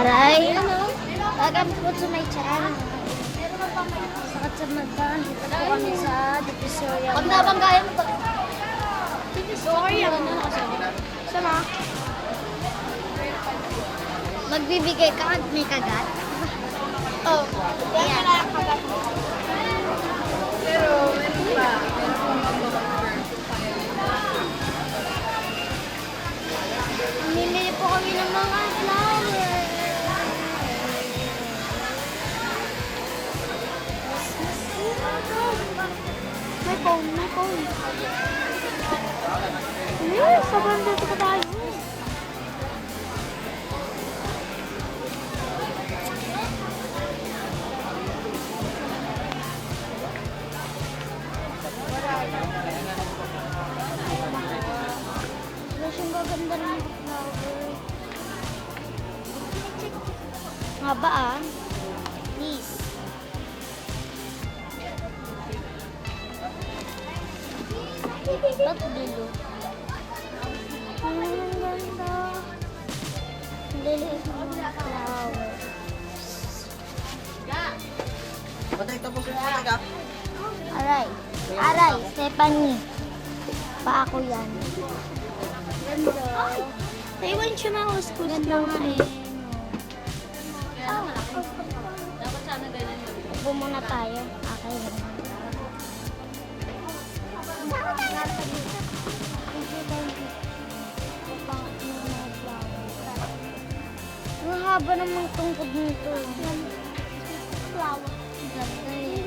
Aray, agampot sa may tiyan. Sakit sa mata. Dito po kami sa Divisoria. Pag nabanggayan mo ba? Divisoria. Sama. Magbibigay ka at may kagat. Oo. Yan na lang kagat. Pero, meron pa. Mamimili po kami ng mga flower. May phone, may phone. Yes, sobrang dito pa tayo. Mas yung gaganda ng mga flower. Nga ba Please. Ba't bilo? Ang ganda. Ang liliit ng mga flowers. Patay tapos yung patay ka. Aray. Aray, Stephanie. Pa ako yan. Ganda. Taiwan siya mouse ko. Ganda nga eh. Dapat sana ganyan yun. Upo muna tayo. Okay. Ang haba namang tungkod nito. Flower. Ganda eh.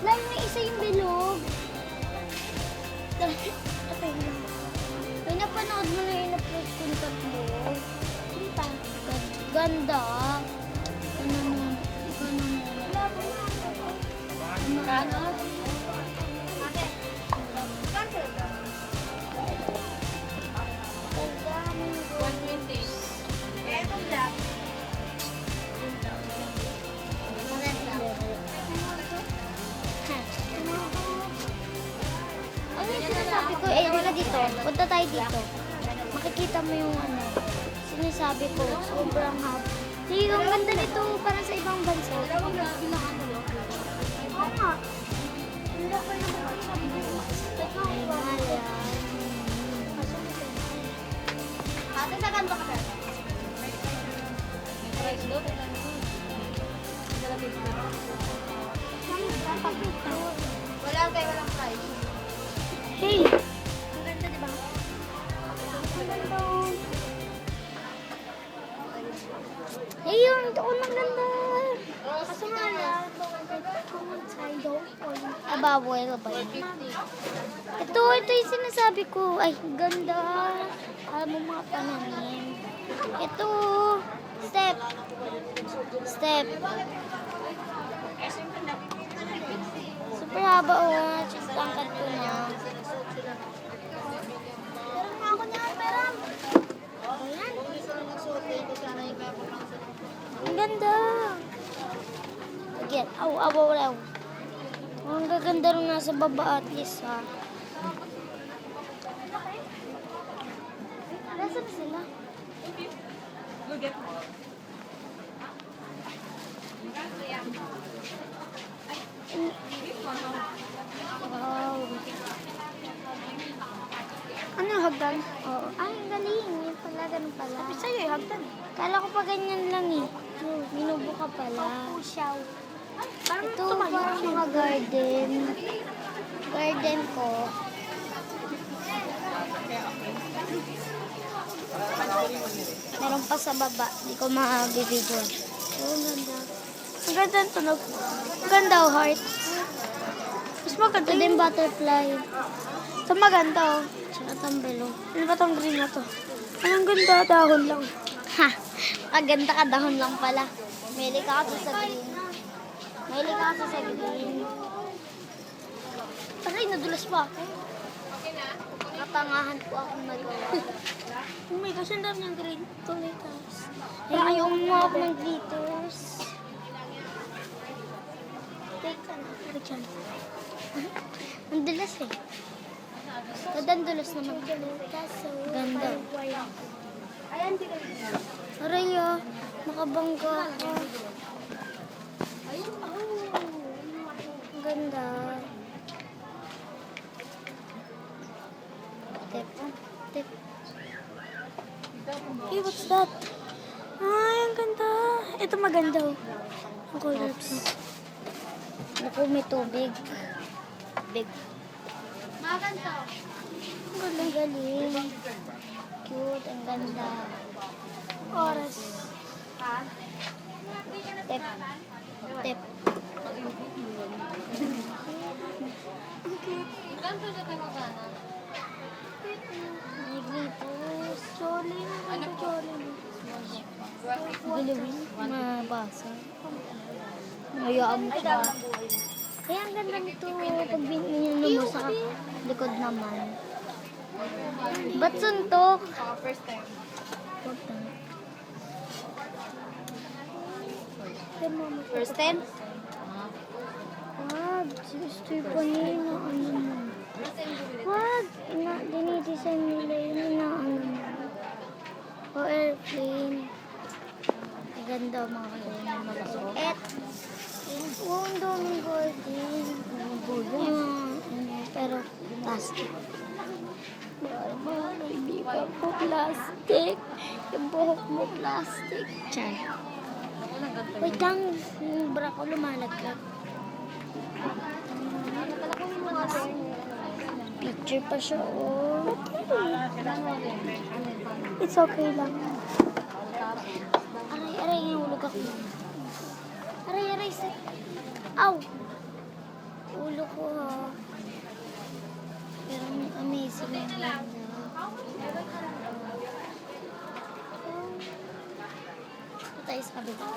Lai, may isa yung bilog. Ay, napanood mo na yung na-press kong tatlo. Ganda. Kano? Ano yung sinasabi ko? Eh, hindi ka dito. Punta tayo dito. Makikita mo yung ano. Sinasabi ko, sobrang haba. Hindi, ang ganda nito para sa ibang bansa. Oo nga. Ay, mahal yan. Ate, sa ganito ka sir? Price do? Wala kayo, walang price. Hey! Ang ganda, di ba? Ang ganda. Hey, yun! Ito ko ng ganda. Kaso nga lang, ababoy ka ba yun? Ito yung sinasabi ko. Ay, ganda. Alam mo mga pananim. Ito. Step. Step. Super haba oh. Just tangkad ko na. Meron nga ako niyan, meron. Ayan. Ang ganda. Again. Aw, aw, aw, aw. Ang gaganda rin nasa baba at least ha. Nasaan na sila? Wow. Ano hagdan? Oo. Ay, ang galing. Yan pala, ganun pala. Sabi sa'yo eh, hagdan. Kala ko pa ganyan lang eh. Minubo ka pala. Pusyaw. Ito, parang mga garden. Garden ko. Meron pa sa baba. Hindi ko ma-video. Oh, ang ganda. Ang ganda ang tunog. Ang ganda oh, heart. Mas maganda din butterfly. Ito maganda oh. Tsaka itong below. Ano ba itong green na to? Ay, ang ganda. Dahon lang. Ha! Maganda ka. Dahon lang pala. Mili ka kasi sa green. Mili ka kasi sa green. Aray, nadulas pa ako. Katangahan po akong nagawa. Oh my gosh, ang dami ng green glitters. Ayaw mo ako ng glitters. Take ka na. Take dyan. Ang dulas eh. Ang dulas naman. Ganda. Ayan, Aray ah. Nakabangga ako. Ang ganda. Tip. Tip. Hey, what's that? Ay, ang ganda. Ito maganda. Ang color ko. Naku, may tubig. Big. Maganda. Ang galing-galing. Cute, ang ganda. Oras. Ha? Tip. Tip. Ganito na kayo magana. May glitters. Jolly. Ano jolly? Gulawin. Mabasa. Ngayaan mo siya. Kaya ang ganda nito. Pag binigyan mo sa likod naman. Ba't suntok? First time. Huwag na. First time? Wag. Gusto pa niya na ano mo. Wag. Dinidesign nila yun na ano mo. O airplane. Ang ganda mga kalawin na mabasuot. Oo, ang daming golden. Pero plastic. Hindi ka po plastic. Yung buhok mo plastic. Chan. Wait lang, yung bra ko lumalaglag. Picture pa siya, oh. It's okay lang. Aray, nahulog ako. Aray, set. Ow! Ulo ko, ha. Pero amazing ang ganda. Ito tayo sa kabila.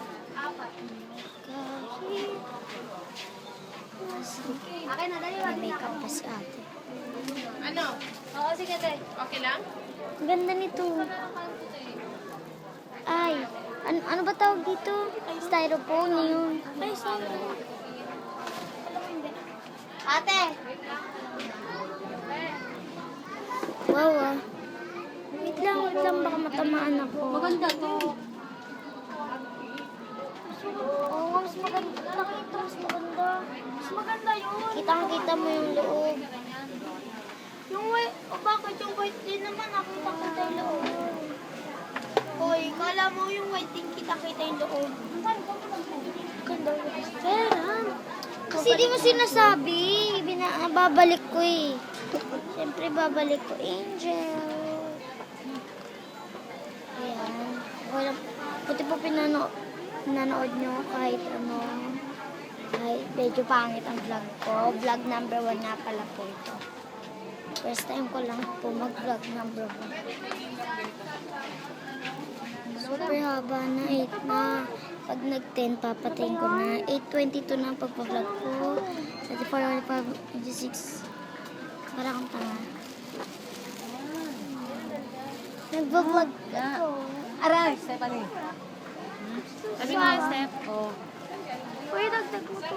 Akin na, dali. May makeup pa si ate. Ano? Oo, sige, te. Okay lang? Ang ganda nito. Ay, ano ba tawag dito? Styrofoam yun. Ay, styrofoam. Ate! Wow, ah. Wait lang, baka matamaan ako. Maganda to. Oo, mas maganda. Nakita, mas maganda. Mas maganda yun. Kitang-kita mo yung loob. Yung white, bakit yung white din naman? Nakita-kita yung loob. Hoy, kala mo yung white din kita-kita yung loob. Ganda yung pera. Kasi di mo sinasabi. Babalik ko eh. Siyempre babalik ko. Angel. Ayan. Wala. Buti po pinanood nyo kahit ano. Kahit medyo pangit ang vlog ko. Vlog number 1 na pala po ito. First time ko lang po mag-vlog number 1. Super haba na 8 na. Pag nag-10, papatayin ko na. 8:22 na ang pagpa-vlog ko. 34, 26. Parang kang tanga. Nag-vlog ako. Aray, Stephanie. Ano nga, Steph? Oo. Uy, dagdag mo to.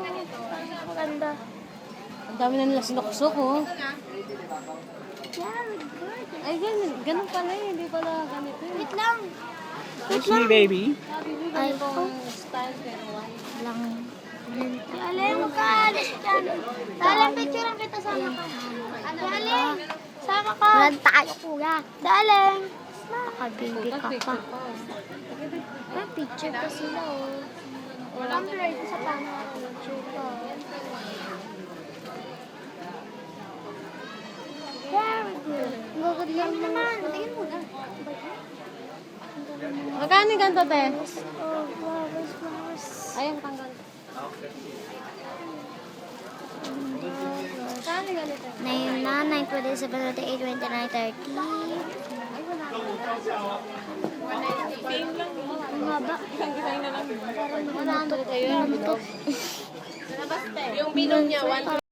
Maganda. Ang dami na nila sinuksok, oh. Yeah, good. Ay, ganun pala eh. Hindi pala ganito eh. Wait lang. It's me, baby. Ay, Style pero white. lang. Ale, magkaalis dyan. Dali, picture ang kita sama ka. Dali, sama ka. Walang tayo, kuya. Dali. Nakababy ka pa. May picture pa sila, oh. Walang blur sa pano. Picture pa. Very good. Gagad lang naman. Tingin mo na. Magkano yung ganito, te? Oh, flowers. Ayun, panggal. Magkano yung ganito? 9 na, 9:27, 28, 29, 30. Ang haba. Parang 100 kayo. Antok. Yung bilog niya, 1